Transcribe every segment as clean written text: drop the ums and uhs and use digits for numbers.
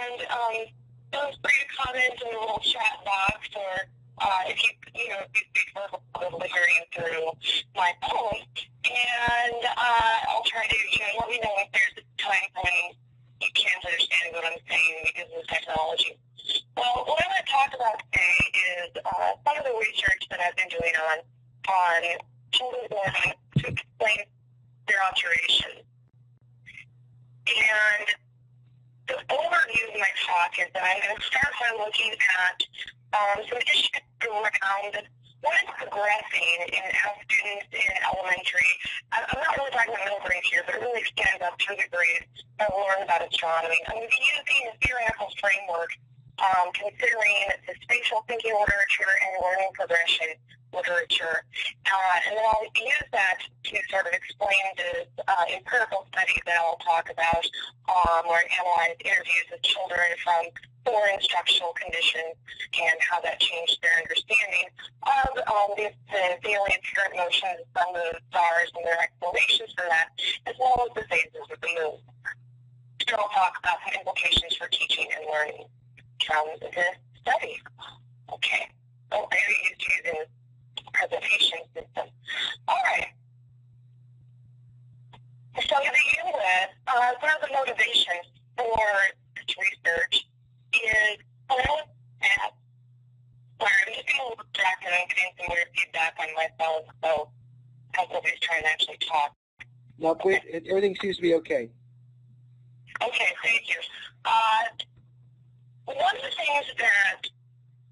And feel free to comment in the little chat box, or if you speak verbal, I'll hear you through my phone. And I'll try to, let me know if there's a time when you can't understand what I'm saying because of the technology. Well, what I'm going to talk about today is some of the research that I've been doing on children's learning to explain their observations. And the overview of my talk is that I'm going to start by looking at some issues around what is progressing in how students in elementary, I'm not really talking about middle grades here, but it really extends up through the grades that learn about astronomy. I'm going to be using a theoretical framework considering the spatial thinking literature and learning progression literature. And then I'll use that to sort of explain this empirical study that I'll talk about where I analyze interviews with children from foreign instructional conditions and how that changed their understanding of the daily apparent motions from the stars and their explanations for that, as well as the phases of the moon. So I'll talk about some implications for teaching and learning from this study. Okay, so I'm used to using this presentation system. All right. So to begin with, one of the motivations for this research is when I look at, sorry, I'm just getting a little distracted. I'm getting some weird feedback on my phone, so nobody's trying to actually talk. No, please, everything seems to be okay. Okay, thank you. One of the things that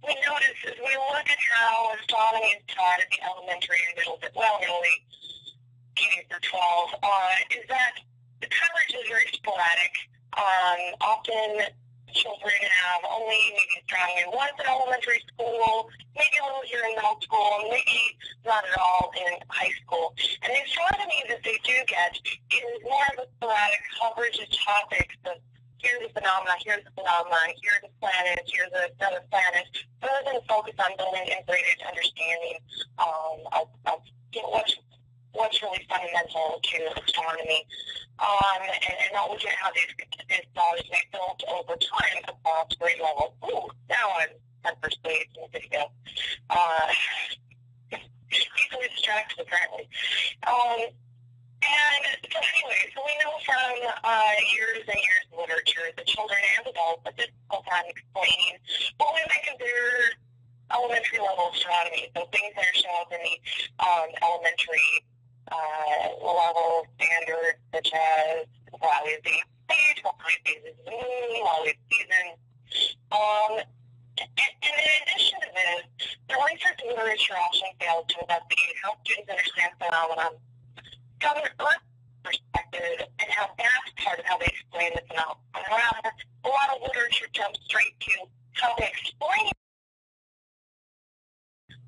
we notice is we look at how astronomy is taught at the elementary and middle, well, really, K through 12, is that the coverage is very sporadic. Often children have only maybe astronomy once in elementary school, maybe a little here in middle school, and maybe not at all in high school. And the astronomy that they do get is more of a sporadic coverage of topics of here's the phenomena, here's the planets, here's another planet, rather than focus on building integrated understanding of what's really fundamental to astronomy, and not looking at how these knowledge may build over time across grade levels. Ooh, now I'm at first base in the video. Easily distracted, apparently. And so anyway, so we know from years and years of literature that children and adults have difficult time explaining what we might consider elementary level astronomy. So things that are shown up in the elementary level standards, such as why we see stage, why phases of the moon, why we seasons. And in addition to this, the research literature often fails to investigate how students understand phenomenon from an Earth perspective and how that's part of how they explain the phenomenon. Rather, a lot of literature jumps straight to how they explain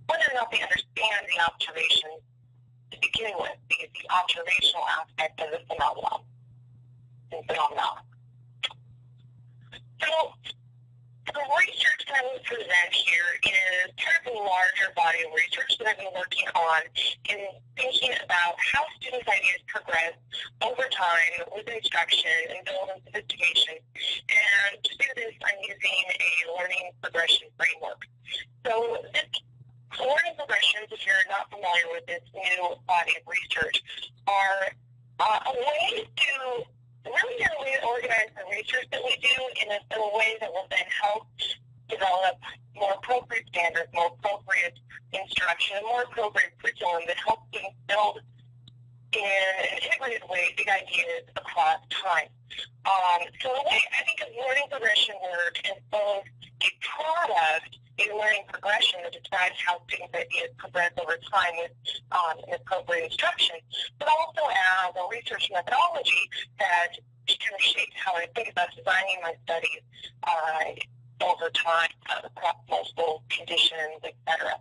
whether or not they understand the observations to begin with, because the observational aspect of the phenomenon. So the research that I will present here is part of a larger body of research that I've been working on in thinking about how students' ideas progress over time with instruction and build in sophistication. And to do this, I'm using a learning progression framework. So this learning progressions, if you're not familiar with this new body of research, are a way to really organize the research that we do in a way that will then help develop more appropriate standards, more appropriate instruction, more appropriate curriculum that helps students build in an integrated way big ideas across time. So the way I think of learning progression work is both a product, a learning progression that describes how students' ideas progress over time with appropriate instruction, but also as a research methodology that kind of shapes how I think about designing my studies over time across multiple conditions, etc.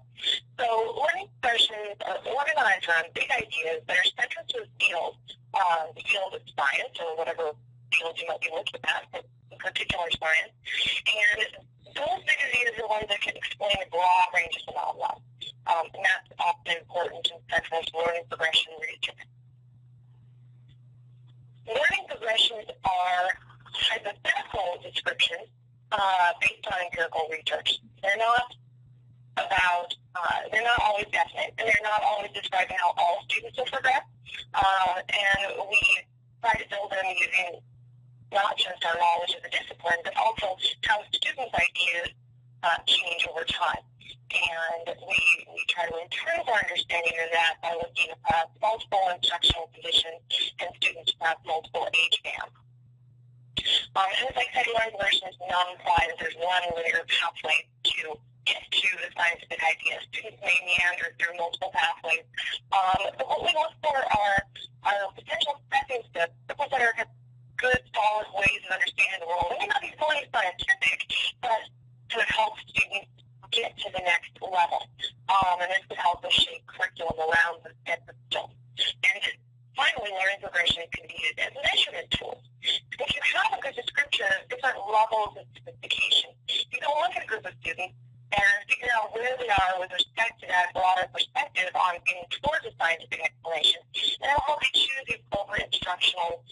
So learning progressions are organized around big ideas that are central to the field of science, or whatever field you might be looking at, a particular science. And those big ideas are ones that can explain a broad range of phenomena. And that's often important and central to learning progression research. Learning progressions are hypothetical to descriptions based on empirical research. They're not they're not always definite, and they're not always describing how all students will progress. And we try to build them using not just our knowledge of the discipline, but also how students' ideas change over time. And we try to improve our understanding of that by looking at multiple instructional conditions and students across multiple age bands. And as I said, learning progression does not imply that there's one linear pathway to get to the scientific idea. Students may meander through multiple pathways. But what we look for are potential stepping steps, people that are good, solid ways of understanding the world. It may not be fully scientific, but to help students get to the next level. And this would help us shape curriculum around the steps of skills. And finally, learning progression can be used as measurement tools. If you have a good description of different levels of sophistication, you can look at a group of students and figure out where they are with respect to that broader perspective on getting towards a scientific explanation. And it'll help you choose the appropriate instructional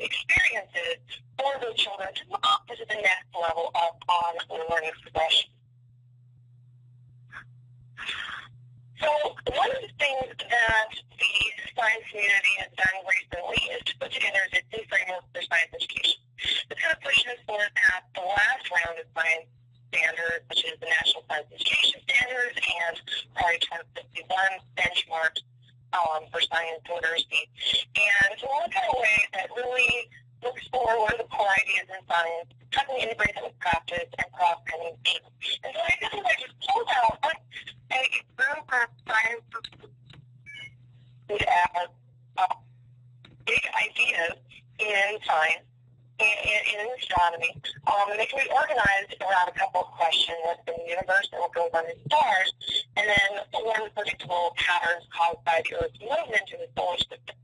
experiences for those children to move up to the next level up on the learning progression. So one of the things that the science community has done recently is to put together a new framework for science education. It's going to push us forward past the last round of science standards, which is the National Science Education Standards and Priority 2051 benchmarks for science literacy. And so we'll look at a way that really looks for what are the core ideas in science, how can we integrate them with practice and cross-cutting themes. And so I just pulled out a group of science big ideas in science, in astronomy, and they can be organized around a couple of questions. What's in the universe and what goes on in stars, and then what are the predictable patterns caused by the Earth's movement in the solar system.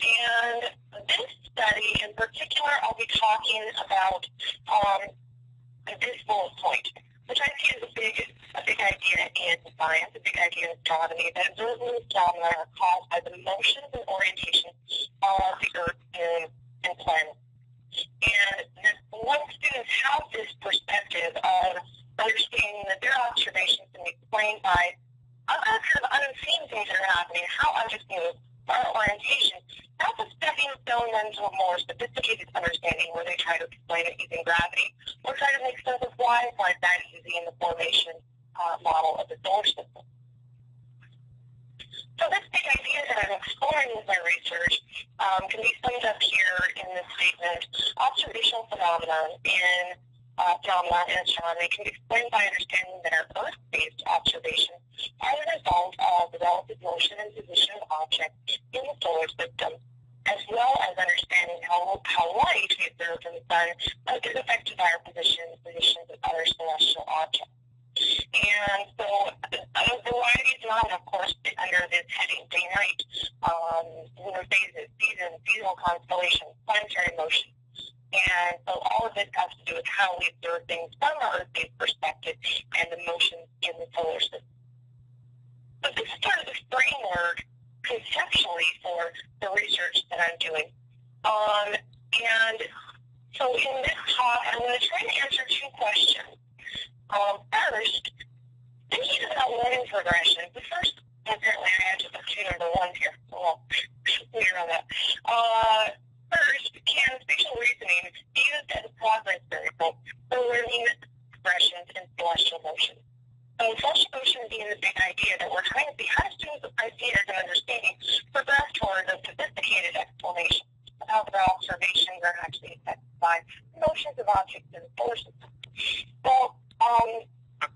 And this study in particular, I'll be talking about this bullet point, which I see as a big idea in science, a big idea in astronomy, that observables phenomena are caused by the motions and orientation of the Earth, Moon, and planet. And once students have this perspective of understanding that their observations can be explained by other kind of unseen things that are happening, how objects move, our orientation, that's a stepping stone then to a more sophisticated understanding where they try to explain it using gravity or try to make sense of why it's like that using the formation model of the solar system. So this big idea that I'm exploring with my research can be summed up here in this statement. Observational phenomena in astronomy can be explained by understanding that our Earth-based observations are the result of the relative motion and position of objects in the solar system, as well as understanding how light we observe from the sun is affected by our positions of other celestial objects. And so a variety of phenomena, of course, fit under this heading, day-night, lunar phases, seasons, seasonal constellations, planetary motion. And so all of this has to do with how we observe things from an Earth-based perspective and the motions in the solar system. But this is sort of the framework conceptually for the research that I'm doing. And so in this talk, I'm going to try to answer two questions. First, thinking about learning progression. The first, apparently I had just a few number ones here. Well, clear on that. First, can spatial reasoning be used as a progress variable for learning progressions in celestial motion? So celestial motion being the big idea that we're trying to see how students with ideas and understanding progress towards a sophisticated explanation of how their observations are actually affected by motions of objects in the solar system. Well,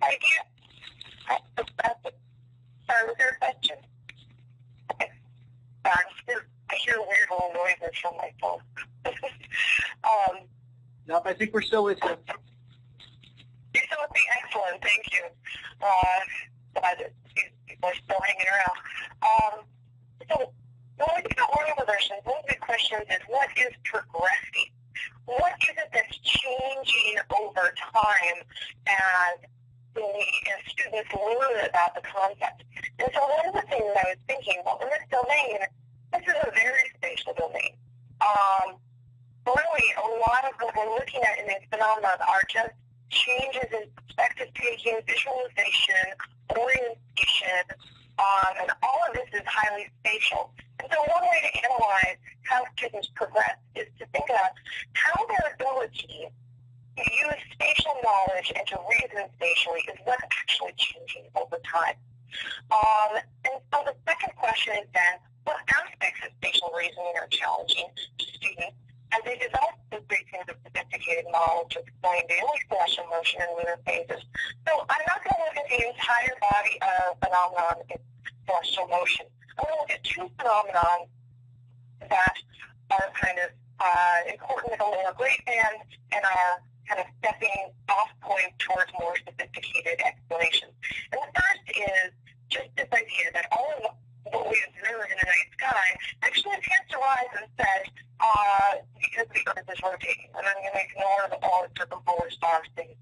idea. Sorry, was there a question? Okay. I hear weird little noises from my phone. Nope, I think we're still with you. You're still with me? Excellent, thank you. People are still hanging around. So when we think about learning progression, one of the questions is, what is progressing? What is it that's changing over time as students learn about the concept? And so one of the things I was thinking, well, in this domain, this is a very spatial domain. Learning really a lot of what we're looking at in these phenomena are just changes in perspective taking, visualization, orientation, and all of this is highly spatial. And so one way to analyze how students progress is to think about how their ability to use spatial knowledge and to reason spatially is what's actually changing over time. And so the second question is then, what aspects of spatial reasoning are challenging to students as they develop this great kinds of sophisticated model to explain daily celestial motion and lunar phases? So I'm not going to look at the entire body of phenomenon in celestial motion. I'm going to look at two phenomena that are kind of important at the lower great band and are kind of stepping off point towards more sophisticated explanations. And the first is just this idea that all of what we observe in the night sky actually appears to rise and set because the Earth is rotating. And I'm going to ignore the all circumpolar stars thing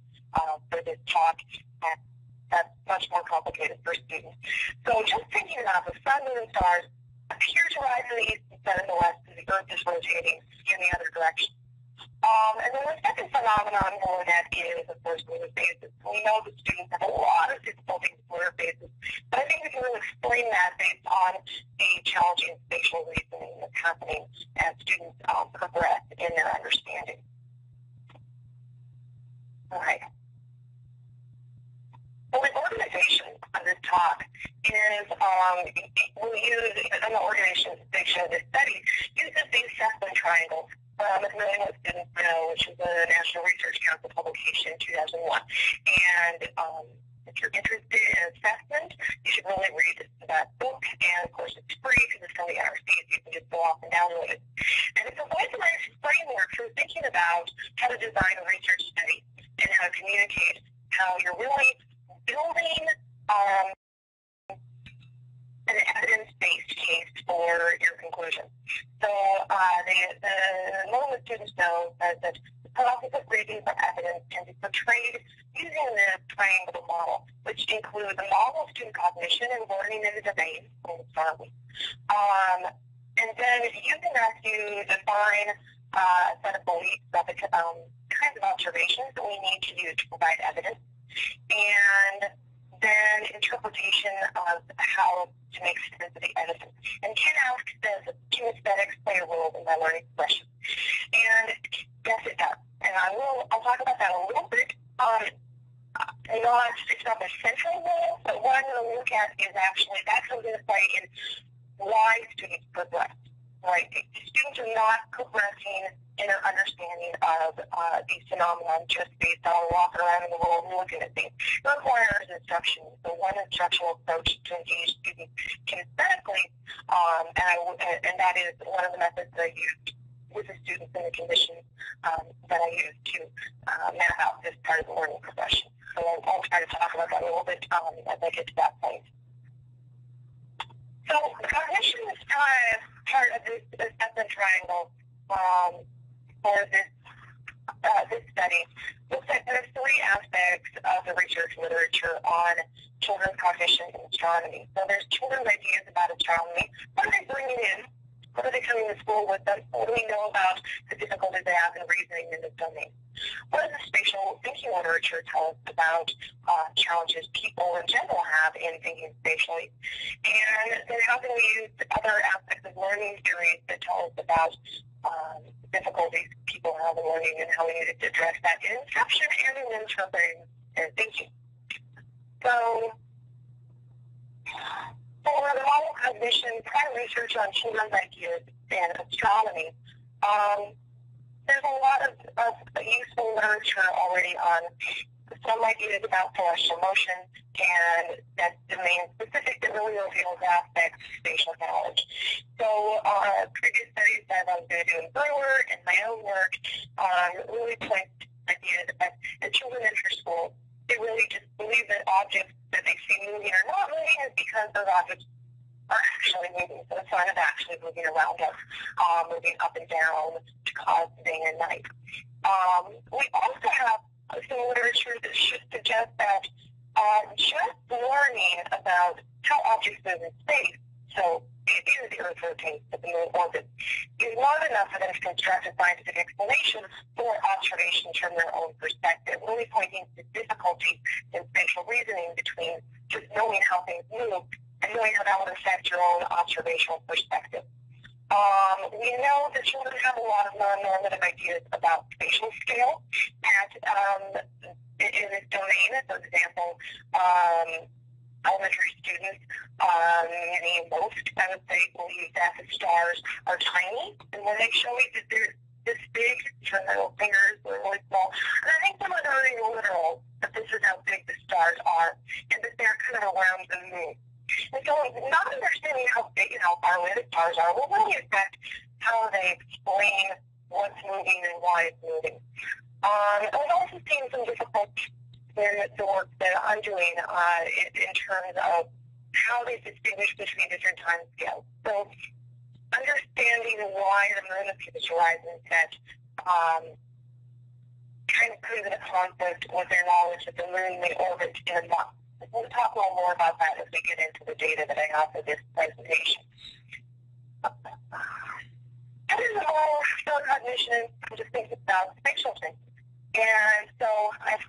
for this talk. And that's much more complicated for students. So just thinking about the sun, moon, and stars appear to rise in the east and set in the west as the Earth is rotating in the other direction. And then the second phenomenon we'll look at is, of course, lunar phases. We know that students have a lot of difficulty with lunar phases, but I think we can really explain that based on the challenging spatial reasoning that's happening as students progress in their understanding. All right. So the organization of this talk is, we'll use, in the organization section of this study, uses the assessment triangle. As many of students know, which is a National Research Council publication in 2001. And if you're interested in assessment, you should really read that book. And, of course, it's free because it's from the NRC, so you can just go off and download it. And it's a voice-of-life framework for thinking about how to design a research study and how to communicate how you're really building an evidence-based case for your conclusion. So the students know that the process of reading for evidence can be portrayed using the triangle model, which includes a model of student cognition and learning in the domain, to start with. And then using that to define a set of beliefs about the kinds of observations that we need to use to provide evidence. And then interpretation of how to make sense of the evidence. And Ken asks, does kinesthetics play a role in my learning progression? And yes, it does. And I'll talk about that a little bit. It's not the central role, but what I'm going to look at is actually that comes into play in why students progress. Right? Students are not progressing in their understanding of these phenomena just based on walking around in the world and looking at things. It requires instruction. So one instructional approach to engage students kinesthetically, and that is one of the methods that I used with the students in the conditions that I used to map out this part of the learning progression. So I'll try to talk about that a little bit as I get to that point. So cognition is part of this assessment triangle for this study. Looks at there's three aspects of the research literature on children's cognition in astronomy. So there's children's ideas about astronomy. What are they bringing in? What are they coming to school with them? What do we know about the difficulties they have in reasoning in this domain? What does the spatial thinking literature tell us about challenges people in general have in thinking spatially? And then how can we use other aspects of learning theories that tell us about difficulties people have in learning and how we need to address that in instruction and in interpreting and thinking? So, for the model cognition, prior research on children's ideas and astronomy, there's a lot of useful literature already on some ideas about celestial motion, and that's domain-specific that really reveals aspects of spatial knowledge. So previous studies that I was going to do in Brewer and my own work really point ideas that as children enter school, they really just believe that objects that they see moving or not moving is because those objects are actually moving. So the sun is actually moving around us, moving up and down to cause day and night. We also have some literature that should suggest that just learning about how objects move in space, so it is rotates that the moon orbits, is not enough for them to construct a scientific explanation for observations from their own perspective, really pointing to difficulty in spatial reasoning between just knowing how things move and knowing how that would affect your own observational perspective. We know that children have a lot of non-normative ideas about spatial scale in this domain. For example, elementary students, most, I would say, believe that the stars are tiny, and when they show you that they're this big, your little fingers are really small. And I think some of them are really literal, that this is how big the stars are, and that they're kind of around the moon. And so not understanding how big and how far away the stars are will really affect how they explain what's moving and why it's moving. I've also seen some difficulties in the work that I'm doing in terms of how they distinguish between different time scales. So understanding why the moon appears to rise and set kind of comes in a conflict with their knowledge that the moon may orbit in a month. We'll talk a little more about that as we get into the data that I have for this presentation. As is all cognition, I'm just thinking about spatial things. And so, of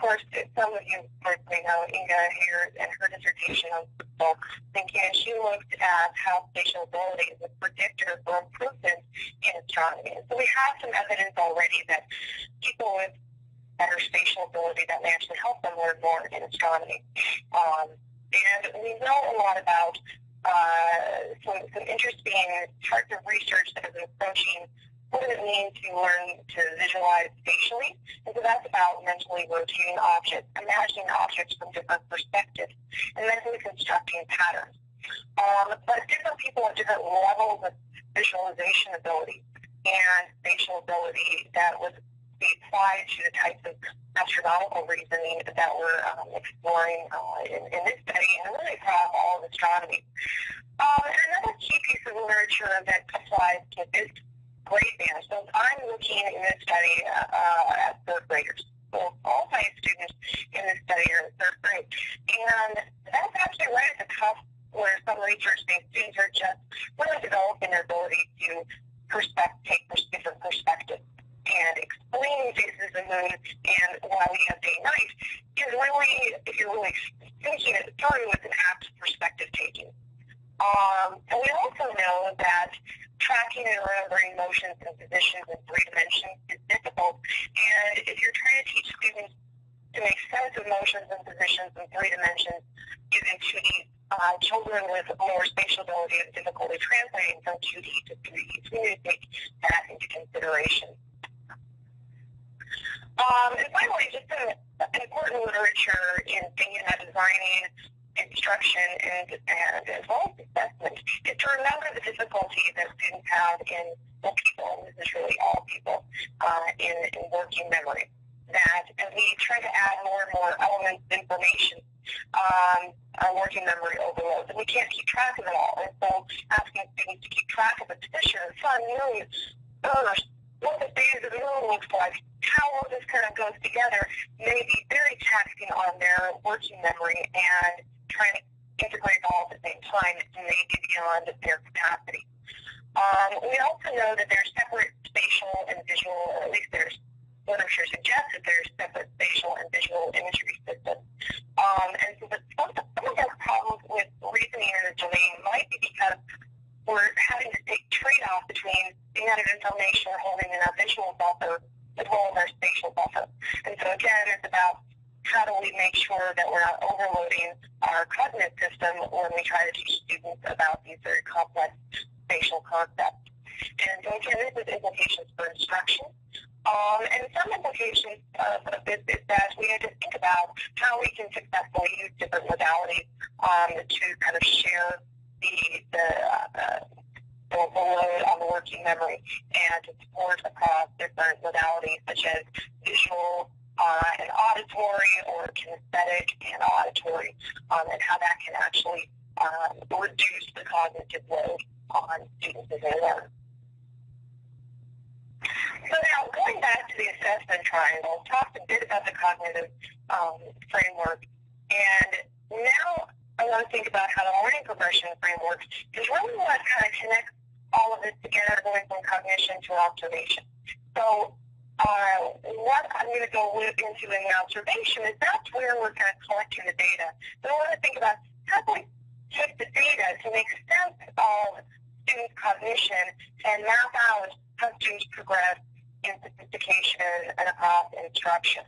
course, some of you may know Inga here and her dissertation on spatial thinking, and she looked at how spatial ability is a predictor for improvement in astronomy. And so we have some evidence already that people with better spatial ability that may actually help them learn more in astronomy. And we know a lot about some interesting parts of research that have been approaching what does it mean to learn to visualize spatially. And so that's about mentally rotating objects, imagining objects from different perspectives, and mentally constructing patterns. But different people have different levels of visualization ability and spatial ability that would be applied to the types of astronomical reasoning that we're exploring in this study and really across all of astronomy. And another key piece of literature that applies to this grade band. So I'm looking in this study at third graders. So all science students in this study are in third grade. And that's actually right at the cusp where some research thinks students are just really developing their ability to take different perspectives. And explaining phases of the moon and why we have day and night is really, if you're really thinking it through, with an apt perspective taking. And we also know that tracking and remembering motions and positions in 3 dimensions is difficult. And if you're trying to teach students to make sense of motions and positions in 3 dimensions using 2D, children with lower spatial ability have difficulty translating from 2D to 3D. So we need to take that into consideration. And finally, just some important literature in thinking about designing instruction and as well as assessment is to remember the difficulty that students have in people, and this is really all people, in working memory. That as we try to add more and more elements of information, our working memory overloads, and we can't keep track of it all. And so asking students to keep track of the position, sun, moon, earth, what the phase of the moon looks like, how all this kind of goes together may be very taxing on their working memory, and trying to integrate all at the same time may be beyond their capacity. We also know that there's separate spatial and visual, or at least there's literature suggests that there's separate spatial and visual imagery systems. And so some of our problems with reasoning in this domain might be because we're having to take trade-off between the amount of information we're holding in our visual buffer as well as our spatial buffer. And so again, it's about how do we make sure that we're not overloading our cognitive system when we try to teach students about these very complex spatial concepts. And so again, this is implications for instruction. And some implications of this is that we had to think about how we can successfully use different modalities to kind of share the load on the working memory and to support across different modalities such as visual and auditory, or kinesthetic and auditory, and how that can actually reduce the cognitive load on students as they learn. So now, going back to the assessment triangle, talked a bit about the cognitive framework, and now I want to think about how the learning progression framework is really what kind of connects all of this together, going from cognition to observation. So what I'm going to go into in the observation is that's where we're kind of collecting the data. So I want to think about how do we take the data to make sense of students' cognition and map out how students progress in sophistication and across instruction.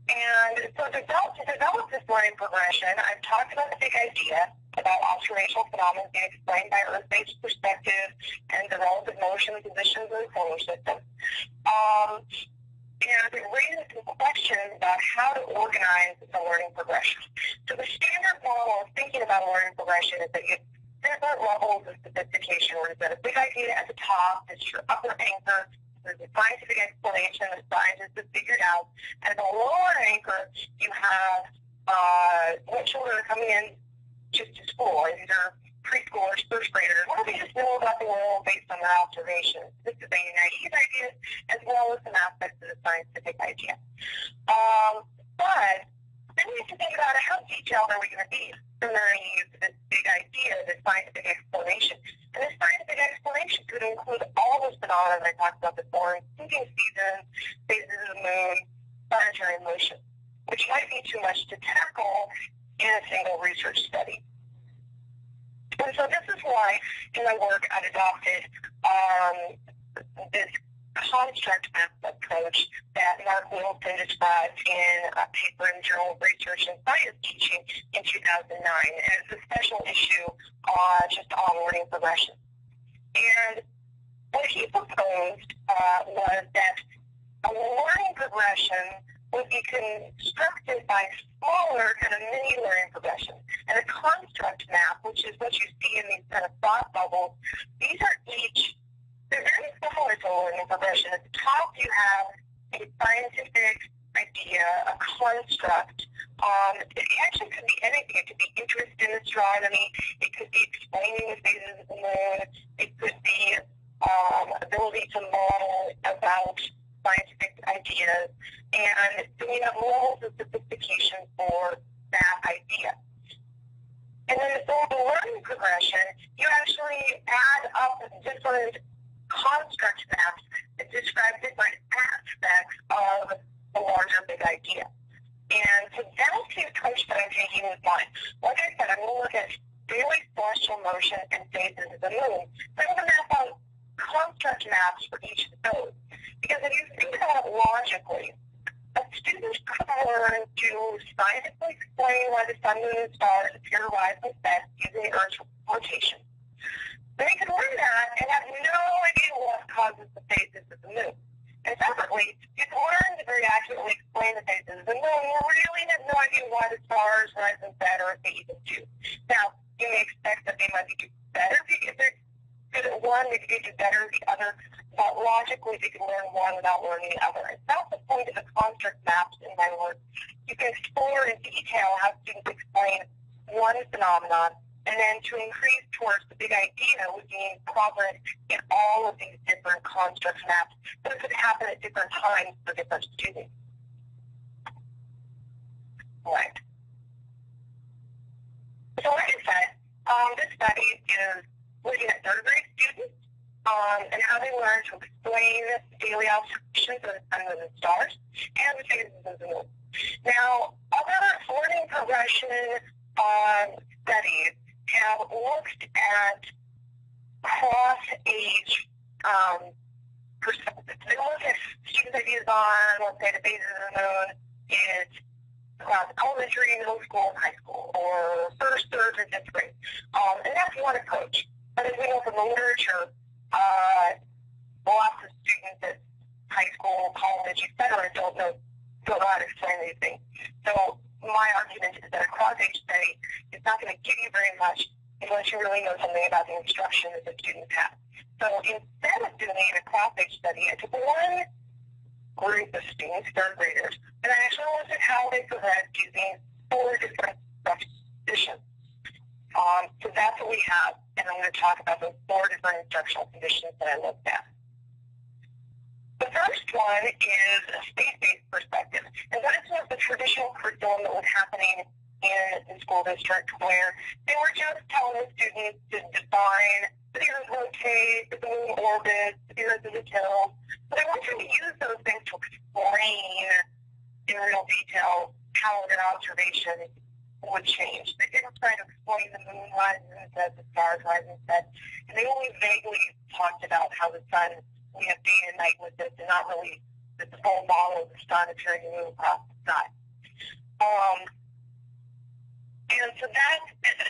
And so to develop this learning progression, I've talked about the big idea about observational phenomena being explained by Earth-based perspective and the relative motion positions of the solar system. And it raises some questions about how to organize the learning progression. So the standard model of thinking about a learning progression is that you have different levels of sophistication, where you've got a big idea at the top, that's your upper anchor. There's a scientific explanation that scientists have figured out. And at the lower anchor, you have what children are coming in just to school. These are preschoolers, first graders. What do they just know about the world based on their observations? This is a naive idea as well as some aspects of the scientific idea. But then we have to think about how detailed are we going to be from the naive to this big idea, this scientific explanation. And this scientific explanation could include all those phenomena I talked about before, including seasons, phases of the moon, planetary motion, which might be too much to tackle in a single research study. And so this is why, in my work, I've adopted this construct map approach that Mark Wilson described in a paper in the Journal of Research and Science Teaching in 2009. And it's a special issue just on learning progression. And what he proposed was that a learning progression would be constructed by smaller kind of mini learning progressions. And a construct map, which is what you see in these kind of thought bubbles, these are each, they're very similar to a learning progression. At the top you have a scientific idea, a construct. It actually could be anything. It could be interest in astronomy. It could be explaining the phases of the moon. It could be ability to model about scientific ideas. And so we have levels of sophistication for that idea. And then for the learning progression, you actually add up different construct maps that describe different aspects of the larger big idea. And so that's the approach that I'm taking with mine. Like I said, I'm going to look at daily celestial motion and phases of the moon. So I'm going to map out construct maps for each of those. Because if you think about it logically, a student could learn to scientifically explain why the sun, moon, and stars appear to rise and set using the Earth's rotation. They could learn that and have no idea what causes the phases of the moon. And separately, you can learn to very accurately explain the phases of the moon. You really have no idea why the stars rise and set, or if they even do. Now, you may expect that they might be better if they're good at one, they could do better at the other, but logically they can learn one without learning the other. And that's the point of the construct maps in my work. You can explore in detail how students explain one phenomenon, and then to increase towards the big idea would mean progress in all of these different construct maps. So it could happen at different times for different students. Right. So like I said, this study is looking at third grade students and how they learn to explain daily observations of the sun, moon, and stars, and the phases of the moon. Now, other learning progression studies have looked at cross-age perspectives. They look at students' ideas on, let's say, the phases of the moon is across elementary, middle school, and high school, or first, third, and fifth grade. And that's one approach. But as we know from the literature, lots of students at high school, college, etc., don't know how to explain these things. So my argument is that a cross-age study is not going to give you very much unless you really know something about the instruction that the students have. So instead of doing a cross-age study, I took one group of students, third graders, and I actually looked at how they progressed using 4 different conditions. So that's what we have, and I'm going to talk about those 4 different instructional conditions that I looked at. The first one is a space-based perspective, and that is what the traditional curriculum that was happening in the school district where they were just telling the students to define the Earth rotates, the moon orbits, the Earth is a hill. But they weren't trying to use those things to explain in real detail how their observations would change. They didn't try to explain the moon rises instead, the stars rise instead, and they only vaguely talked about how the sun, we have day and night with it, and not really the full model of the sun appearing to move across the sky. And so that,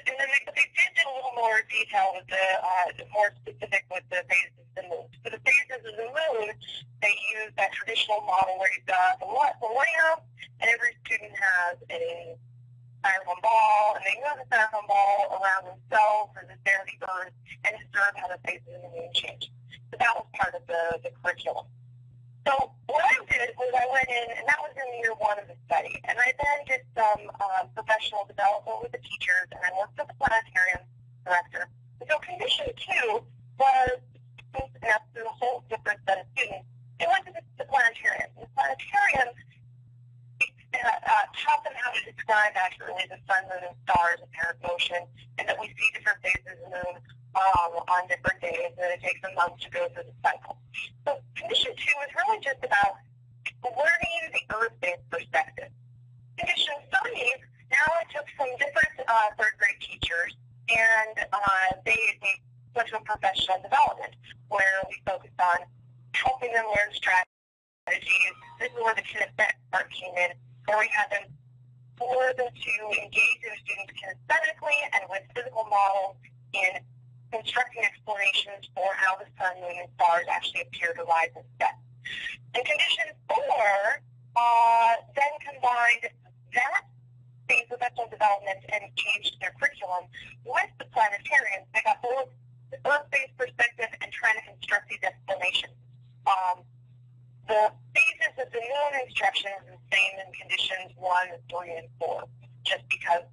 and then they did a little more detail with the more specific with the phases of the moon. For the phases of the moon, they use that traditional model where you've got the lamp, and every student has a styrofoam ball, and they move the styrofoam ball around themselves or the center of the Earth and observe how the phases of the moon change. So that was part of the curriculum. So what I did was I went in, and that was in year one of the study, and I then did some professional development with the teachers, and I worked with the planetarium director. And so condition two was, and that's a whole different set of students, they went to the planetarium. The planetarium taught them how to describe accurately the sun, moon, and stars, apparent motion, and that we see different phases of the moon on different days, and it takes a month to go through the cycle. So condition two is really just about learning the Earth-based perspective. Condition three, now I took some different third grade teachers, and they went to a professional development where we focused on helping them learn strategies. This is where the kinesthetic part came in, where we had them for them to engage their students kinesthetically and with physical models in constructing explanations for how the sun, moon, and stars actually appear to rise and set. And condition four then combined that phase of professional development and changed their curriculum with the planetarium. They got both the Earth-based perspective and trying to construct these explanations. The phases of the moon instruction is the same in conditions 1, 3, and 4, just because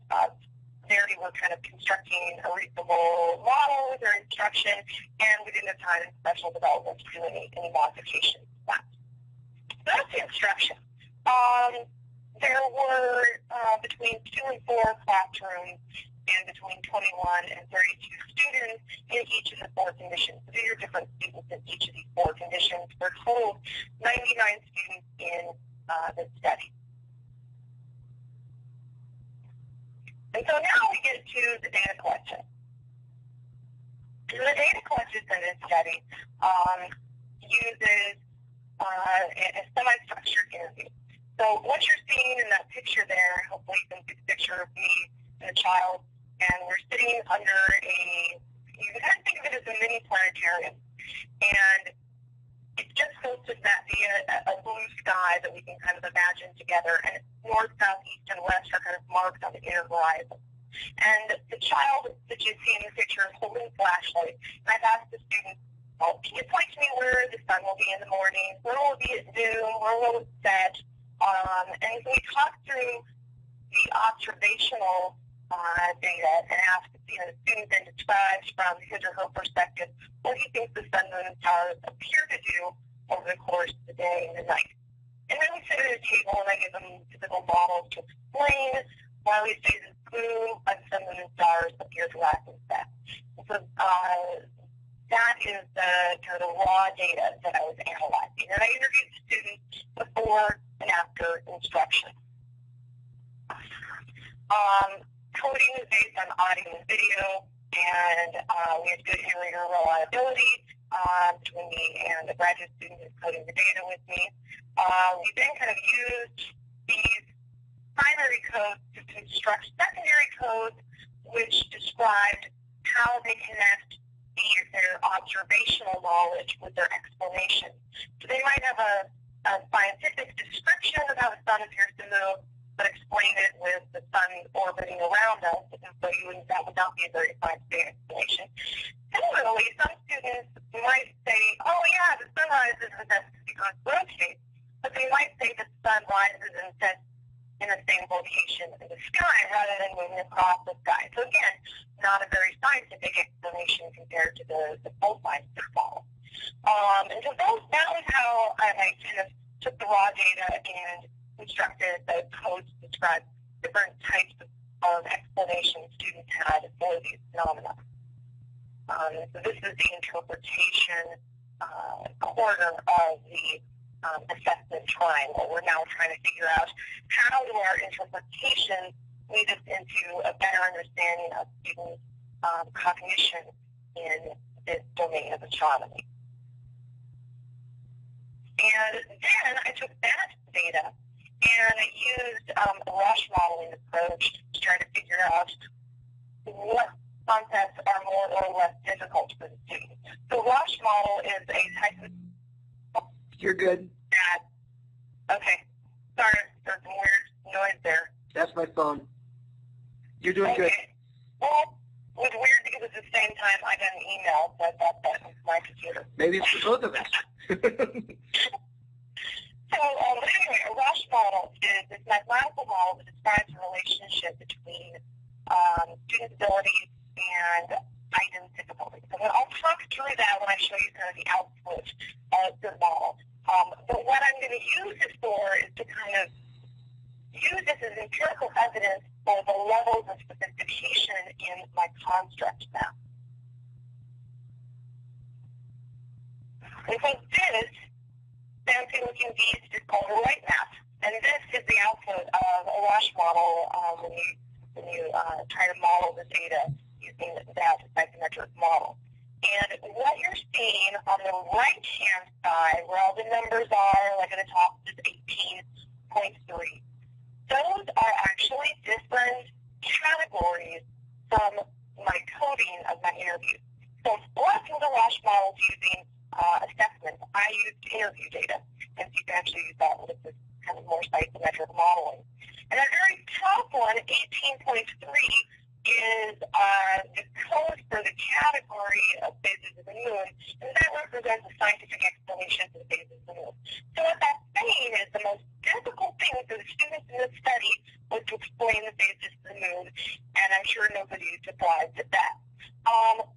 there we were kind of constructing a reasonable model with their instruction, and we didn't have time in professional development to do any modifications to that. So that's the instruction. There were between 2 and 4 classrooms and between 21 and 32 students in each of the 4 conditions. So these are different students in each of these 4 conditions. For a total of 99 students in this study. And so now we get to the data collection. So the data collection in this study uses a semi-structured interview. So what you're seeing in that picture there, hopefully you can see the picture of me and a child, and we're sitting under you can kind of think of it as a mini planetarium. And it's just hosted that via a blue sky that we can kind of imagine together, and north, south, east, and west are kind of marked on the inner horizon. And the child that you see in the picture is holding a flashlight, and I've asked the student, well, can you point to me where the sun will be in the morning, where will it be at noon, where will it set? And so we talked through the observational data and asked the student then describes from his or her perspective what he thinks the sun, moon, and stars appear to do over the course of the day and the night. And then we sit at a table and I give them physical models to explain why we say the moon, the sun, moon, and stars appear to rise and set. So that is the kind of the raw data that I was analyzing. And I interviewed the students before and after instruction. Coding is based on audio and video, and we had good hearing reliability between me and the graduate student who's coding the data with me. We then kind of used these primary codes to construct secondary codes which described how they connect their observational knowledge with their explanation. So they might have a scientific description of how the sun appears to move, but explain it with the sun orbiting around us, and so that would not be a very scientific explanation. Similarly, some students might say, oh yeah, the sun rises and sets the Earth rotates, but they might say the sun rises and sets in the same location in the sky rather than moving across the sky. So again, not a very scientific explanation compared to the full science that follow. And so that was how I kind of took the raw data and constructed the codes to describe different types of of explanation students had for these phenomena. So this is the interpretation quarter of the assessment triangle. We're now trying to figure out how do our interpretations lead us into a better understanding of students' cognition in this domain of astronomy. And then I took that data and I used a Rush modeling approach to try to figure out what concepts are more or less difficult for the student. The Rush model is a type of... You're good. Okay. Sorry, there's some weird noise there. That's my phone. You're doing good. Well, it was weird because at the same time I got an email that that was my computer. Maybe it's for both of us. So anyway, a Rush model is this mathematical model that describes the relationship between student abilities and item difficulty. So I'll talk through that when I show you kind of the output of the model. But what I'm going to use it for is to kind of use this as empirical evidence for the levels of sophistication in my construct map. And so this fancy-looking beast is called a light map. And this is the output of a Rush model when you try to model the data using that psychometric model. And what you're seeing on the right-hand side, where all the numbers are, like at the top is 18.3, those are actually different categories from my coding of my interviews. So instead of the Rush models using assessment, I used interview data. And so you can actually use that with this kind of more psychometric modeling. And the very top one, 18.3, is the code for the category of phases of the moon, and that represents a scientific explanation for the phases of the moon. So what that's saying is the most difficult thing for the students in this study was to explain the phases of the moon, and I'm sure nobody is surprised at that.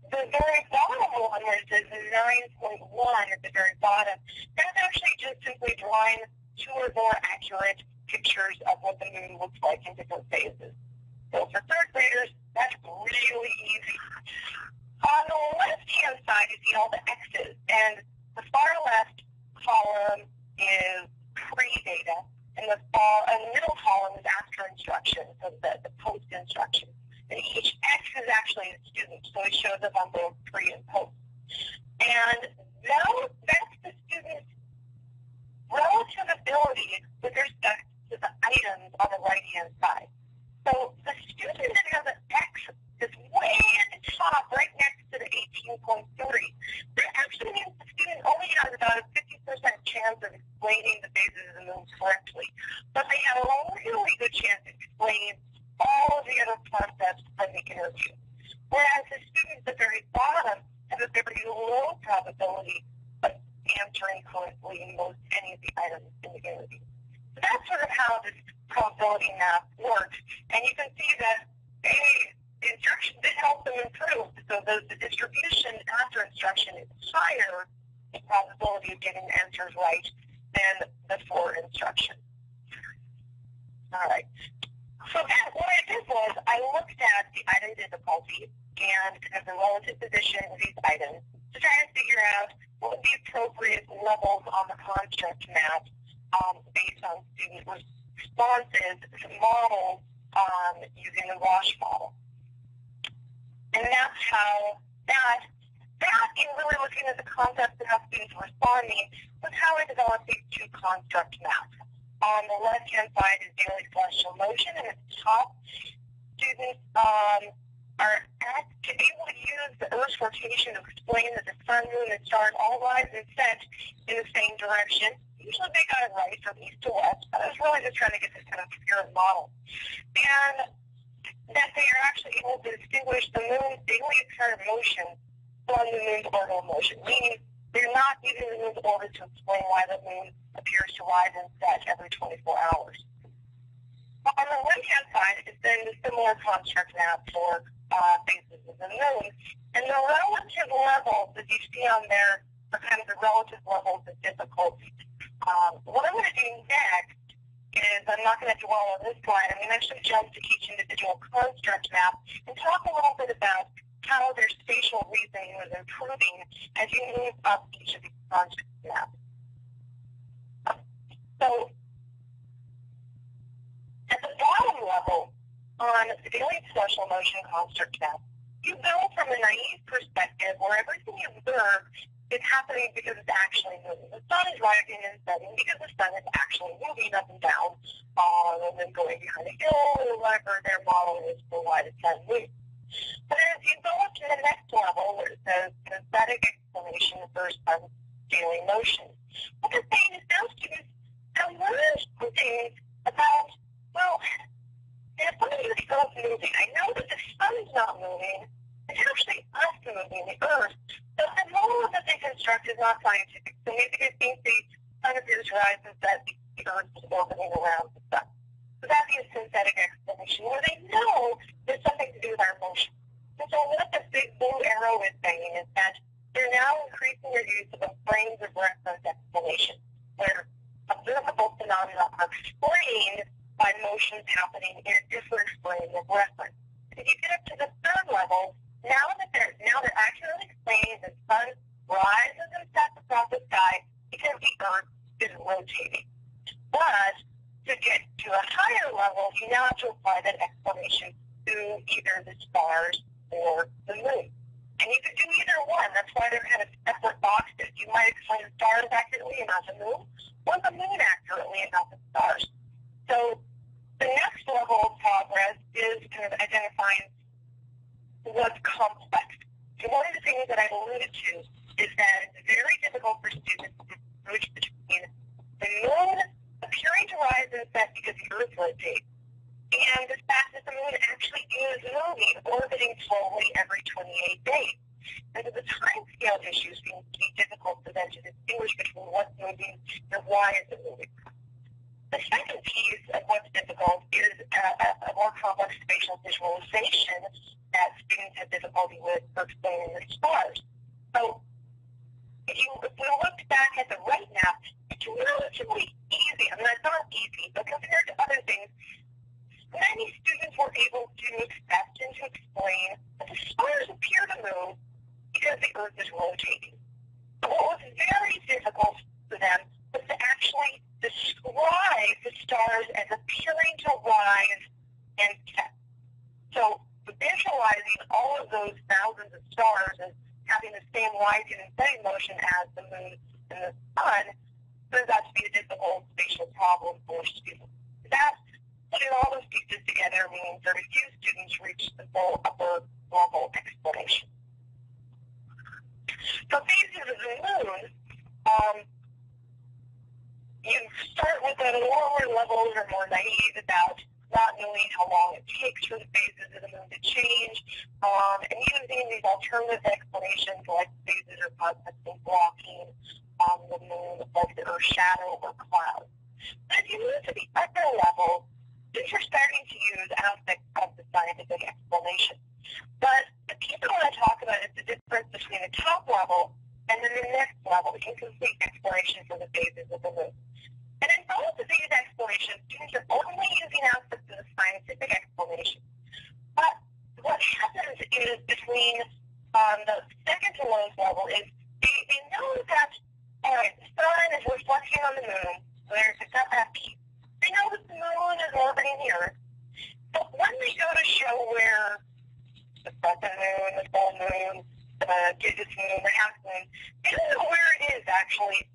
The very bottom one, where it says 9.1 at the very bottom, that's actually just simply drawing 2 or more accurate pictures of what the moon looks like in different phases. So for third graders, that's really easy. On the left-hand side, you see all the X's, and the far left column is pre-data, and the middle column is after instruction, so the post-instruction. And each X is actually a student, so it shows up on both pre and post. And that's the student's relative ability with respect to the items on the right-hand side. So the student that has an X is way at the top, right next to the 18.3. That actually means the student only has about a 50% chance of explaining the phases of the moon correctly. But they have a really good chance of explaining all of the other concepts from the interview. Whereas the students at the very bottom have a very low probability of answering correctly in most any of the items in the interview. So that's sort of how this probability map works. And you can see that the instruction did help them improve. So the distribution after instruction is higher in probability of getting the answers right than before instruction. All right. So then what I did was I looked at the item difficulty and kind of the relative position of these items to try to figure out what would be appropriate levels on the construct map based on student responses to models using the Rush model. And that's how that in really looking at the concepts and how students were responding was how I developed these 2 construct maps. On the left-hand side is daily celestial motion, and at the top, students are able to use the Earth's rotation to explain that the sun, moon, and stars all rise and set in the same direction. Usually they got it right from east to west, but I was really just trying to get this kind of spirit model. And that they are actually able to distinguish the moon's daily apparent motion from the moon's orbital motion, meaning they're not using the moon's orbit to explain why the moon appears to rise and set every 24 hours. On the right-hand side is then a similar construct map for phases of the moon. And the relative levels that you see on there are kind of the relative levels of difficulty. What I'm going to do next is, I'm not going to dwell on this slide. I'm going to actually jump to each individual construct map and talk a little bit about how their spatial reasoning was improving as you move up each of these construct maps. So at the bottom level on the daily social motion construct map, you go from a naive perspective where everything you observe is happening because it's actually moving. The sun is rising and setting because the sun is actually moving up and down and then going behind a hill or whatever their model is for why the sun moves. But as you go up to the next level where it says kinesthetic explanation for sun's daily motion, what they're saying is now students have learned some things about, well, there's something that the earth's moving. I know that the sun's not moving. It's actually us moving, the earth. So the model that they construct is not scientific. So maybe they think the sun appears to rise and set the earth is orbiting around the sun. So that'd be a synthetic explanation where they know there's something to do with our motion. And so what the big blue arrow is saying is that they're now increasing their use of a frames of reference explanation, where observable phenomena are explained by motions happening in a different frame of reference. If you get up to the third level, now they're accurately explaining the sun rises and sets across the sky because the earth is rotating. But to get to a higher level, you now have to apply that explanation to either the stars or the moon. And you could do either one. That's why they're kind of separate boxes. You might explain the stars accurately and not the moon, or the moon accurately and not the stars. So the next level of progress is kind of identifying what's complex. And one of the things that I've alluded to is that it's very difficult for students to distinguish between the moon appearing to rise and set because the earth rotates, and the fact that the moon actually is moving, orbiting slowly every 28 days. And so the time scale issues seem to be difficult for them to distinguish between what's moving and why is it moving. The second piece of what's difficult is a more complex spatial visualization that students have difficulty with for explaining the stars. So if we look back at the right map, it's relatively easy. I mean, it's not easy, but compared to other things, many students were able to accept and to explain that the stars appear to move because the earth is rotating. But what was very difficult for them was to actually describe the stars as appearing to rise and set. So visualizing all of those thousands of stars as having the same rising and setting motion as the moon and the sun turns out to be a difficult spatial problem for students. That, putting all those pieces together, means very few students reach the full upper level explanation. So phases of the moon, you start with the lower levels or more naive about not knowing how long it takes for the phases of the moon to change, and using these alternative explanations like phases are caused by blocking the moon, like the Earth's shadow or clouds. But if you move to the upper level, these are starting to use aspects of the scientific explanation. But the piece I want to talk about is the difference between the top level and then the next level, the incomplete explanation for the phases of the moon. And in both of these explanations, students are only using aspects of the scientific explanation. But what happens is between the second to lowest level is they know that, all right, the sun is reflecting on the moon, so it's got that piece. They know that the moon is orbiting the Earth. But when they go to show where the crescent moon, the full moon, the gibbous moon, the half moon, they don't know where it is actually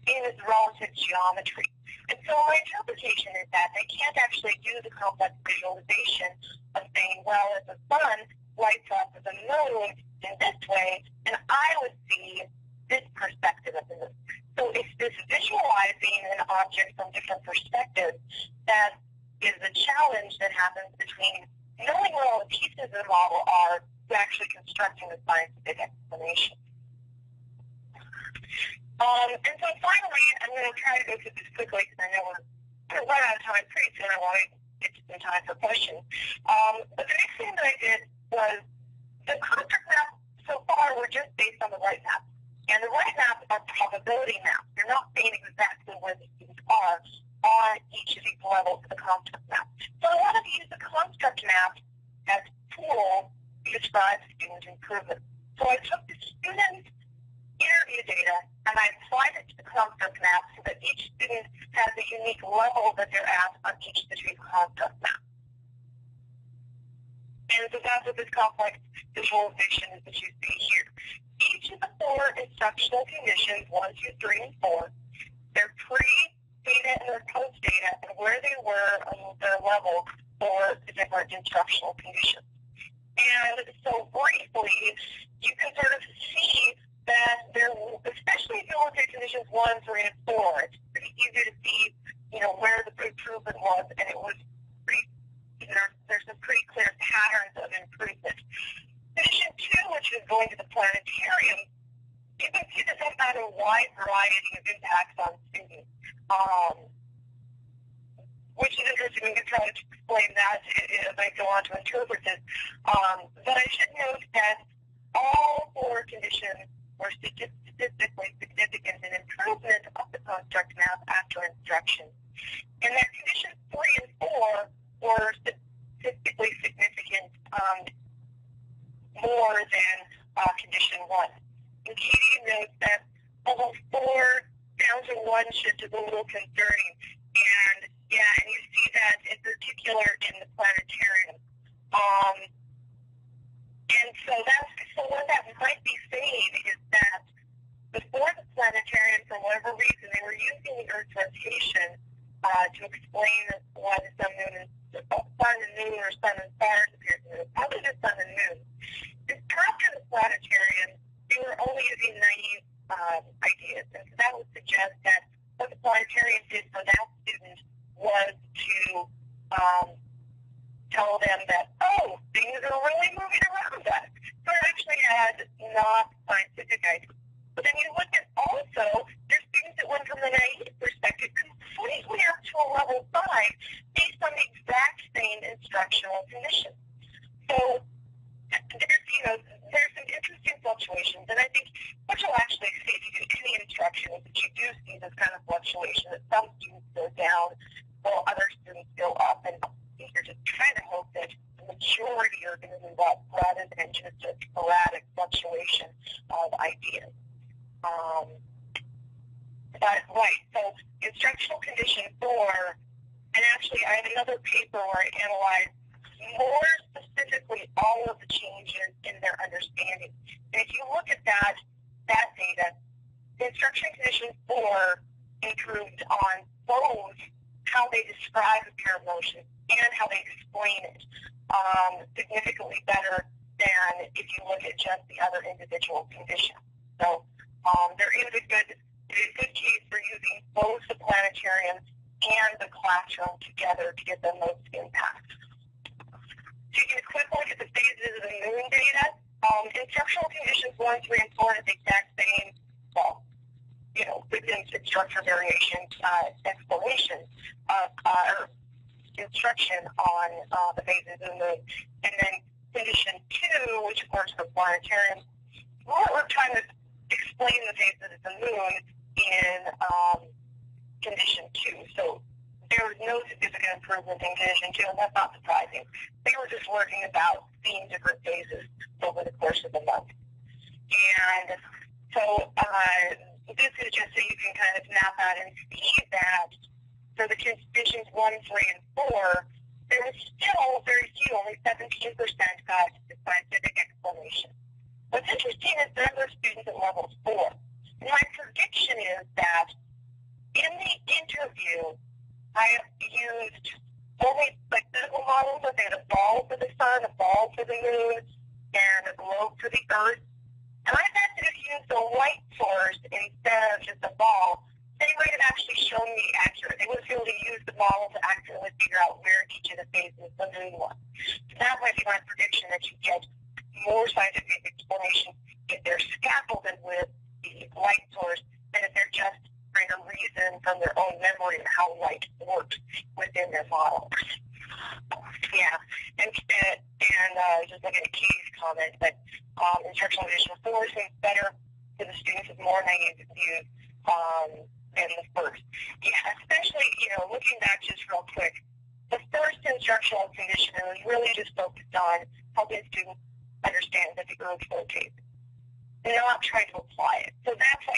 in its relative geometry. And so my interpretation is that they can't actually do the complex visualization of saying, well, if the sun lights up the moon in this way, then I would see this perspective of the moon. So it's this visualizing an object from different perspectives that is the challenge that happens between knowing where all the pieces of the model are to actually constructing the scientific explanation. And so finally, I'm going to try to go through this quickly because I know we're going to run out of time pretty soon. I want to get some time for questions. But the next thing that I did was the construct maps so far were just based on the right map. And the right maps are probability maps. They're not saying exactly where the students are, on each of these levels of the construct map. So I want to use the construct map as a tool to describe student improvement. So I took the student's interview data and I applied it to the construct map so that each student has a unique level that they're at on each of the three construct maps. And so that's what this complex visualization is that you see here. Each of the four instructional conditions, 1, 2, 3, and 4, their pre-data and their post-data, and where they were on their level for the different instructional conditions. And so briefly, you can sort of see that there, especially if you look at conditions 1, 3, and 4, it's pretty easy to see, where the improvement was, and it was pretty, there's some pretty clear patterns of improvement. Condition 2, which is going to the planetarium, you can see that that had a wide variety of impacts on students, which is interesting. We can try to explain that as I go on to interpret this. But I should note that all four conditions were statistically significant in improvement of the construct map after instruction. And that conditions 3 and 4 were statistically significant more than condition 1. And Katie notes that although 4 down to 1 shift is a little concerning. And you see that in particular in the planetarium. And so what that might be saying is that before the planetarium, for whatever reason, they were using the Earth's rotation to explain why the sun and moon or sun and stars appear to move. Probably the sun and moon. After the planetarium, they were only using naive ideas, and so that would suggest that what the planetarium did for that student was to tell them that, things are really moving around us. So it actually had not scientific ideas. But then you look at also, there's students that went from the naive perspective completely up to a level 5 based on the exact same instructional conditions. So there's some interesting fluctuations, and I think what you'll actually see if you do any instruction is that you do see this kind of fluctuation, that some students go down while other students go up, and you're just trying to hope that the majority are going to move up rather than just a sporadic fluctuation of ideas. So instructional condition 4, and actually I have another paper where I analyzed more specifically all of the changes in their understanding. And if you look at that data, the instruction condition 4 improved on both how they describe a pair of motions and how they explain it significantly better than if you look at just the other individual conditions. So there is a good case for using both the planetarium and the classroom together to get the most impact. Taking a quick look at the phases of the moon data, instructional conditions 1, 3, and 4 is the exact same, within structure variation explanation of instruction on the phases of the moon. And then condition 2, which of course is the planetarium, we're trying to explain the phases of the moon in condition 2. So there was no significant improvement in condition 2, and that's not surprising. They were just learning about seeing different phases over the course of the month. And so this is just so you can kind of map out and see that for the conditions 1, 3, and 4, there was still very few, only 17% got the scientific explanation. What's interesting is the number of students at level 4. And my prediction is that in the interview, I used only physical models, that they had a ball for the sun, a ball for the moon, and a globe for the earth. And I bet that if you used a light source instead of just a ball, they might have actually shown me accurate. They would have been able to use the model to accurately figure out where each of the phases of the moon was. So that might be my prediction, that you get more scientific explanations if they're scaffolded with the light source than if they're just trying to reason from their own memory of how light works within their model. Yeah, and just like a Katie's comment, that instructional condition 4 seems better for the students with more naive views in the first. Yeah, especially, looking back just real quick, the first instructional condition was really just focused on helping students understand that the Earth rotates, and not trying to apply it. So that's why,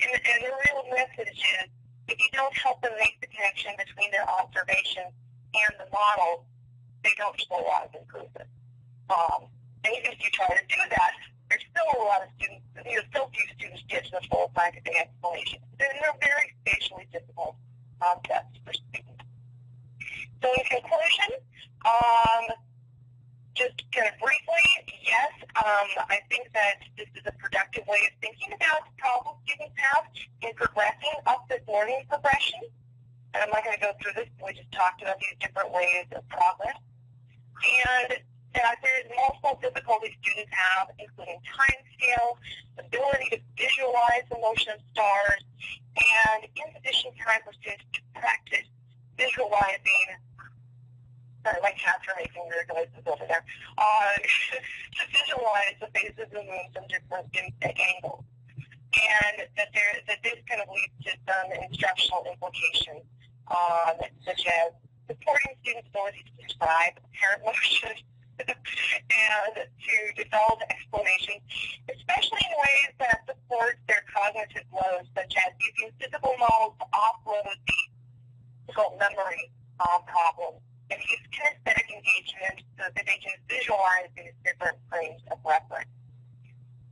and the real message is, if you don't help them make the connection between their observations and the model, they don't show a lot of improvement. And even if you try to do that, there's still a lot of students, still few students get to the full scientific explanation. They're very spatially difficult concepts for students. So in conclusion, just kind of briefly, yes, I think that this is a productive way of thinking about the problems students have in progressing up this learning progression. And I'm not going to go through this, we just talked about these different ways of progress. And that there's multiple difficulties students have, including time scale, ability to visualize the motion of stars, and insufficient time for students to practice visualizing, sorry, my cats are making weird noises over there, to visualize the phases of the moon from different angles. And that this kind of leads to some instructional implications, such as supporting students' ability to describe apparent motion and to develop explanations, especially in ways that support their cognitive loads, such as using physical models to offload the difficult memory problems, and use kinesthetic engagement so that they can visualize these different frames of reference.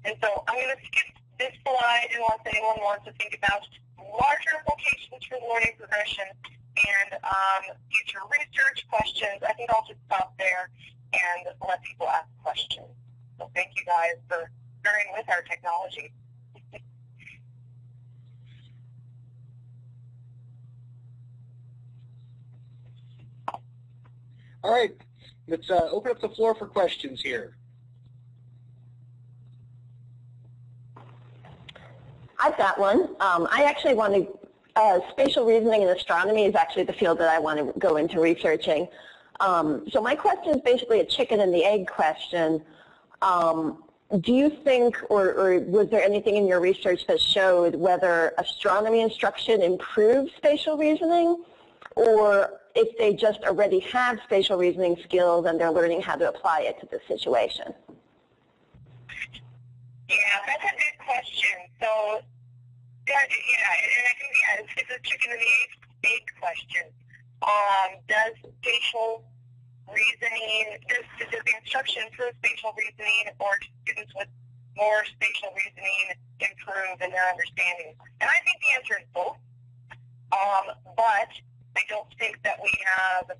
And so I'm going to skip this slide unless anyone wants to think about larger implications for learning progression and future research questions. I think I'll just stop there and let people ask questions. So thank you guys for bearing with our technology. All right, let's open up the floor for questions here. I've got one. I actually want to, spatial reasoning and astronomy is actually the field that I want to go into researching. So my question is basically a chicken and the egg question. Do you think, or was there anything in your research that showed whether astronomy instruction improves spatial reasoning, or if they just already have spatial reasoning skills and they're learning how to apply it to the situation? Yeah, that's a good question. So, it's a chicken and the egg question. Does spatial reasoning, does the instruction improve spatial reasoning, or do students with more spatial reasoning improve in their understanding? And I think the answer is both. But I don't think that we have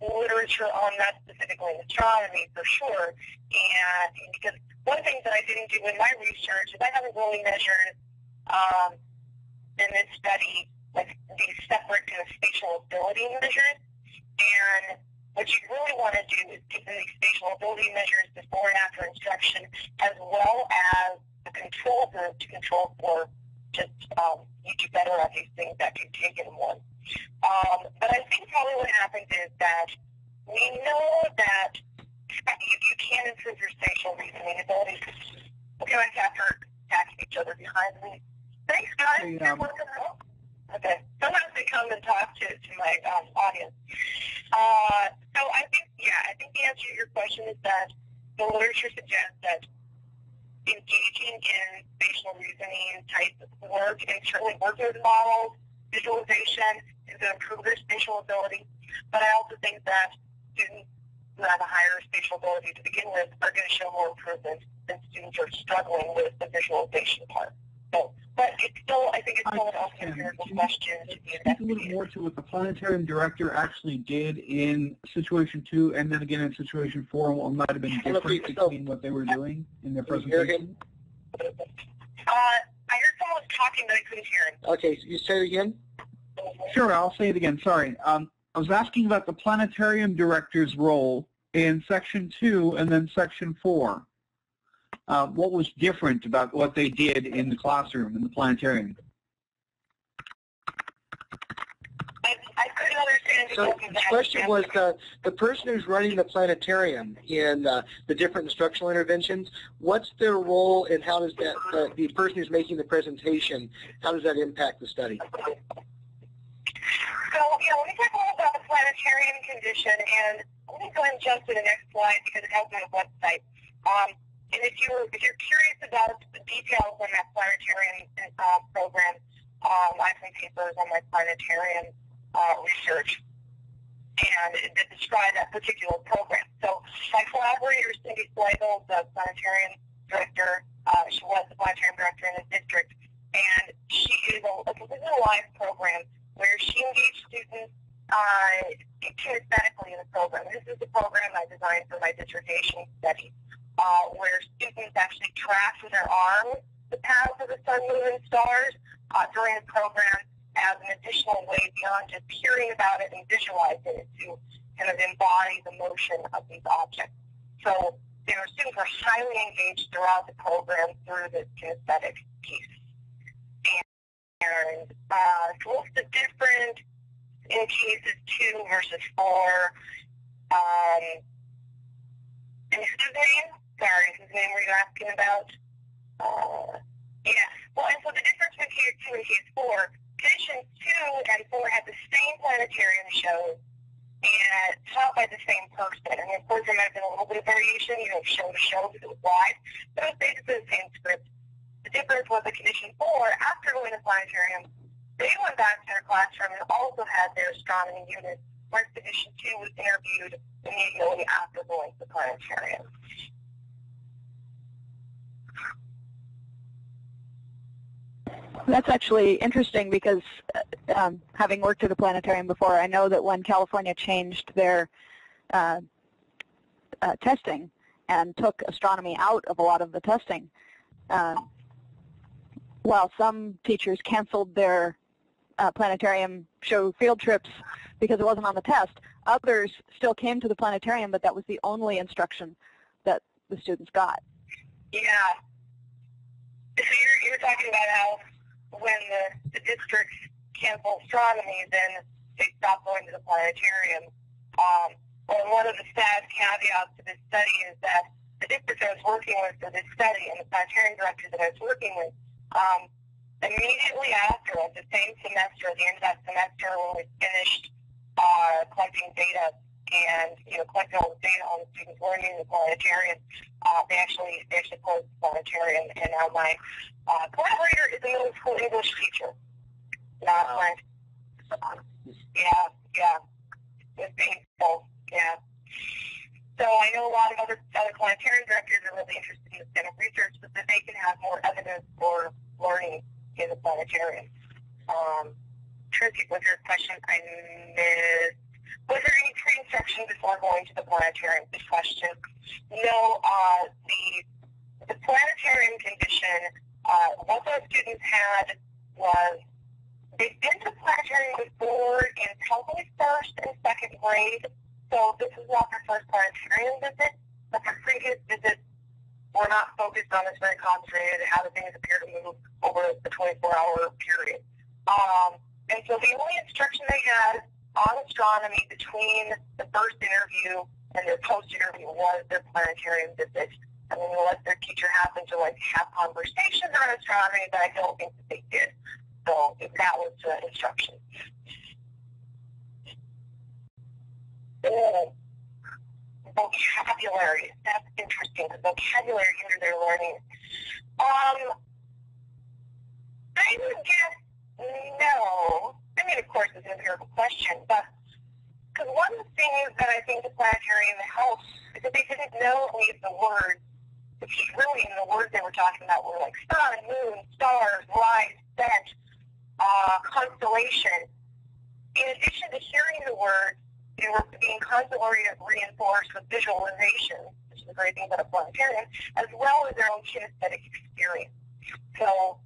literature on that specifically in astronomy for sure. And because one thing that I didn't do in my research is I haven't really measured in this study like these separate kind of spatial ability measures. And what you really want to do is give them these spatial ability measures before and after instruction, as well as the control group to control for just you do better at these things that can take in one. But I think probably what happens is that we know that you can improve your spatial reasoning abilities. Okay, my cats are attacking each other behind me. Thanks, guys. Hey, Okay. Sometimes they come and talk to my audience. So I think the answer to your question is that the literature suggests that engaging in spatial reasoning type of work and certainly working with models, visualization is going to improve their spatial ability. But I also think that students who have a higher spatial ability to begin with are going to show more improvement than students who are struggling with the visualization part. So, but it's still, I think it's still an open empirical question to be investigated. Speak a little more to what the planetarium director actually did in situation 2 and then again in situation 4, and what might have been different between what they were doing in their presentation? I heard someone was talking, but I couldn't hear him. Okay, so you say it again? Sure, I'll say it again, sorry. I was asking about the planetarium director's role in section 2 and then section 4. What was different about what they did in the classroom, in the planetarium? I couldn't understand So the question was the person who's running the planetarium in the different instructional interventions, what's their role and how does that, the person who's making the presentation, how does that impact the study? So, let me talk a little about the planetarium condition, and let me go ahead and jump to the next slide because it has my website. And if you're curious about the details on that planetarium program, I have some papers on my planetarium research and that describe that particular program. So my collaborator, Cindy Slagle, the planetarium director, she was the planetarium director in the district, and she is this is a live program where she engaged students kinesthetically in the program. This is the program I designed for my dissertation study, where students actually track with their arms the paths of the sun, moon, and stars during the program as an additional way beyond just hearing about it and visualizing it to kind of embody the motion of these objects. So their students are highly engaged throughout the program through this kinesthetic piece. And so what's the difference in cases 2 versus 4? And whose name? Sorry, whose name were you asking about? Yeah. Well, and so the difference between case 2 and case 4, conditions 2 and 4 had the same planetarium shows and taught by the same person. And of course, there might have been a little bit of variation, show to show because it was live, but it was basically the same script. The difference was that condition 4, after going to the planetarium, they went back to their classroom and also had their astronomy unit, whereas condition 2 was interviewed immediately after going to the planetarium. That's actually interesting because having worked at a planetarium before, I know that when California changed their testing and took astronomy out of a lot of the testing, while some teachers canceled their planetarium show field trips because it wasn't on the test, others still came to the planetarium, but that was the only instruction that the students got. Yeah. So you're talking about how when the districts cancel astronomy, then they stop going to the planetarium. Well, one of the sad caveats to this study is that the district I was working with for this study and the planetarium director that I was working with, immediately after, at the same semester, at the end of that semester, when we finished collecting data and collecting all the data on the students learning in the planetarium, they actually closed the planetarium, and now my collaborator is a middle school English teacher. Not my. Yeah. It's painful. Yeah. So I know a lot of other planetarium directors are really interested in this kind of research, so that they can have more evidence for learning in the planetarium. Tricky was your question I missed. Was there any pre-instruction before going to the planetarium? Good question. No, the planetarium condition, what those students had was they'd been to the planetarium before in probably first and second grade, so this is not their first planetarium visit, but their previous visits were not focused on this very concentrated how the things appear to move over the 24-hour period. And so the only instruction they had on astronomy between the first interview and their post-interview was their planetarium visit. And then they let their teacher happen to have conversations on astronomy, but I don't think that they did. So that was the instruction. Vocabulary. That's interesting. The vocabulary hinder their learning. I would guess no. I mean, of course, it's an empirical question, but because one of the things that I think the planetarium helped is that they didn't know any of the words. Really, the words they were talking about were like sun, moon, stars, light, set, constellation. In addition to hearing the words, they were being constantly reinforced with visualization, which is a great thing about a planetarium, as well as their own kinesthetic experience. So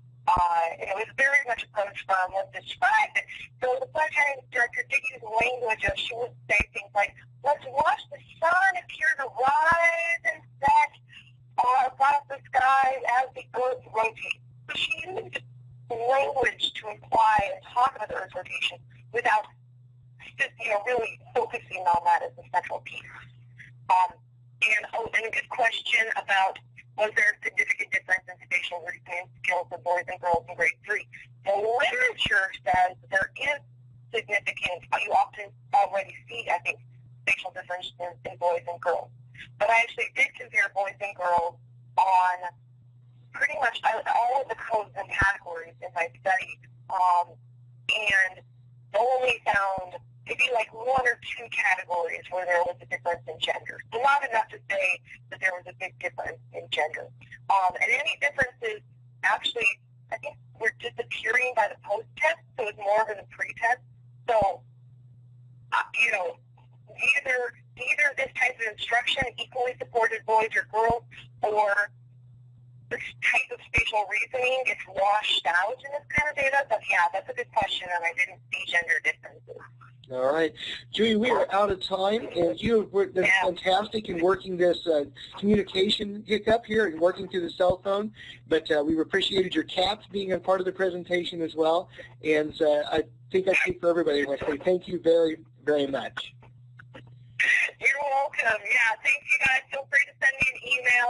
it was very much approached from what's described. So the planetarium director did use language of, she would say things like, let's watch the sun appear to rise and set across the sky as the Earth rotates. So she used language to imply and talk about the Earth's rotation without just, really focusing on that as a central piece. And a good question about, was there a significant difference in spatial reasoning skills of boys and girls in grade 3? The literature says there is significant, you often already see, I think, spatial differences in boys and girls. But I actually did compare boys and girls on pretty much all of the codes and categories in my study, and only found maybe like 1 or 2 categories where there was a difference in gender. So not enough to say that there was a big difference in gender. And any differences actually, I think, were disappearing by the post-test, so it's more of a pre-test. So, either this type of instruction equally supported boys or girls, or this type of spatial reasoning gets washed out in this kind of data. But yeah, that's a good question, and I didn't see gender differences. All right. Julie, we are out of time, and you have been fantastic in working this communication hiccup here and working through the cell phone, but we appreciated your CAPs being a part of the presentation as well, and I think I speak for everybody when I say thank you very, very much. You're welcome. Yeah, thank you guys. Feel free to send me an email.